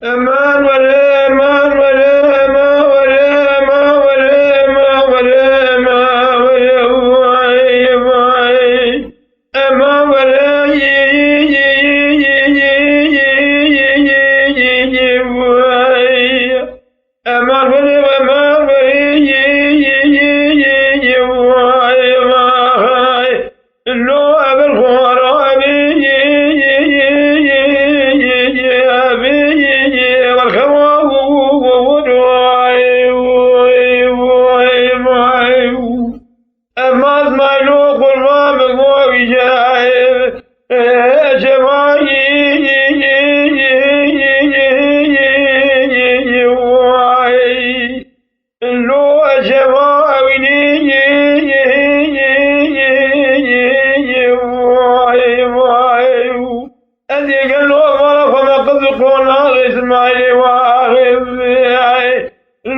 Aman vere, aman vere, aman vere, aman vere, aman vere, aman vere, vay vay. Aman vere, ye ye ye ye ye ye ye ye ye vay. Aman vere, aman vere, ye ye ye ye ye vay vay. Lo abel kharabi ye ye ye ye ye ye abi ye ye wal khawabu vay vay vay vay. Amaz maylo kurma mgoy jay jemai ye ye ye ye ye ye ye ye vay. Lo jemai ye ye ye ye ye ye ye vay vay. Adi galo mala fama qad qona ismaili wahib.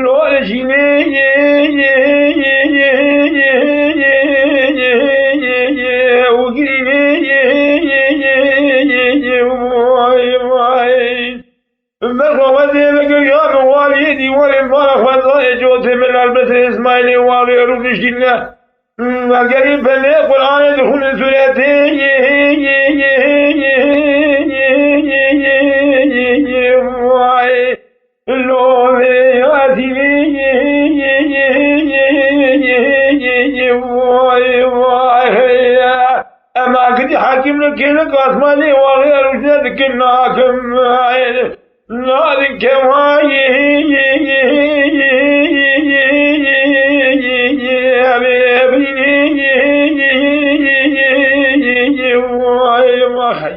Lo jine ye ye ye ye ye ye ye ye ye ugine ye ye ye ye ye vay vay. Merhabadı gök validi valim farafada jote min albet İsmaili vali rudişinle. Gelin beni Kur'an'ı duhun sureti ye ye ye ye ye ye ye ye vay. Lo ve azili ye ye ye ye ye ye ye vay vay. Ama gidi hakimle kene kasmali vali rudişinle dikilna hakim. Nadin kema ye ye ye ye ye ye ye ye abi abi ye ye ye ye ye vay vay.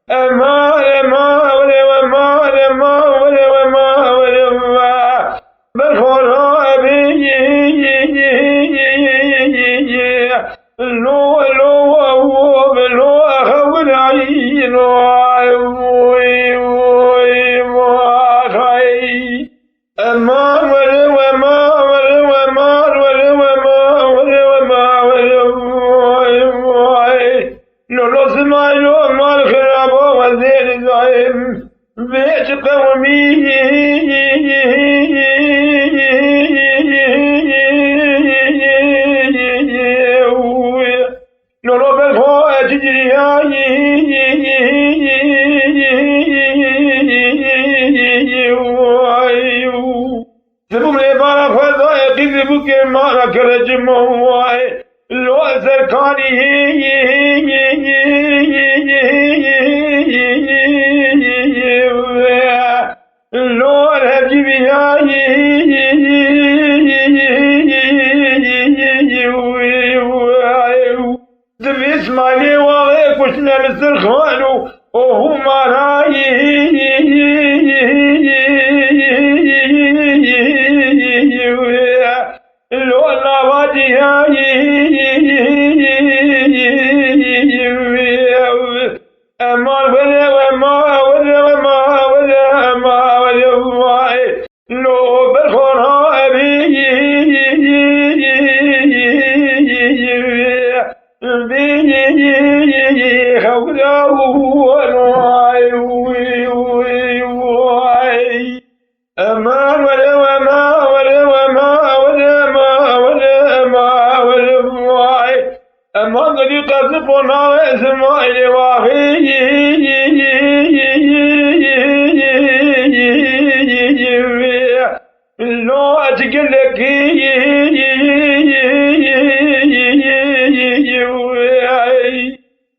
Ama ama vale ama ama vale ama vale vay. Ben khora abi ye ye ye ye ye ye. Lo lo wo lo khawil ayin vay vay. Aman vere vema vere vema vere vema vere vema vere vay vay. Lo smailo mal kharabo vazir zaim. Veç kavmi lo bel ho ajriya Sebum le bara fazla kizibu ke mara keracım vay. Lo zerkani lo erhebci ya Zib İsmaili vay kuşne misir khanu ohu mara lo lavadi ya amal vele vema vele vema vele vema vele vay. Lo berkhona abi Aman vele vema vele vema vele vema vele vema vele vay. Aman gadi qazı qona İsmaili vahi lo açgıleki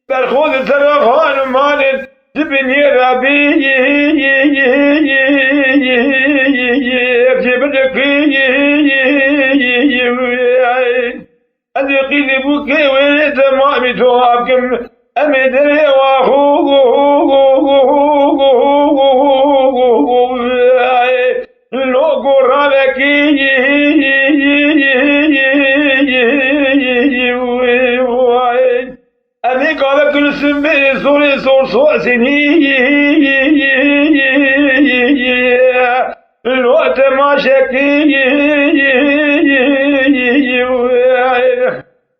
Berkhud tarafan malet zibni rabi Hadi qili buke ve tamam tuhakım emedere vahu lo goraveki Abi kala gülsün beni sor seni lo temaşeki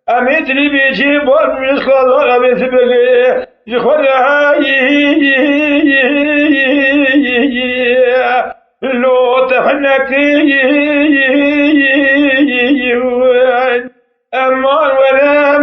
Ametli bici bormuş kalır abesi bege Yukarı لو تحنكي أمان ولا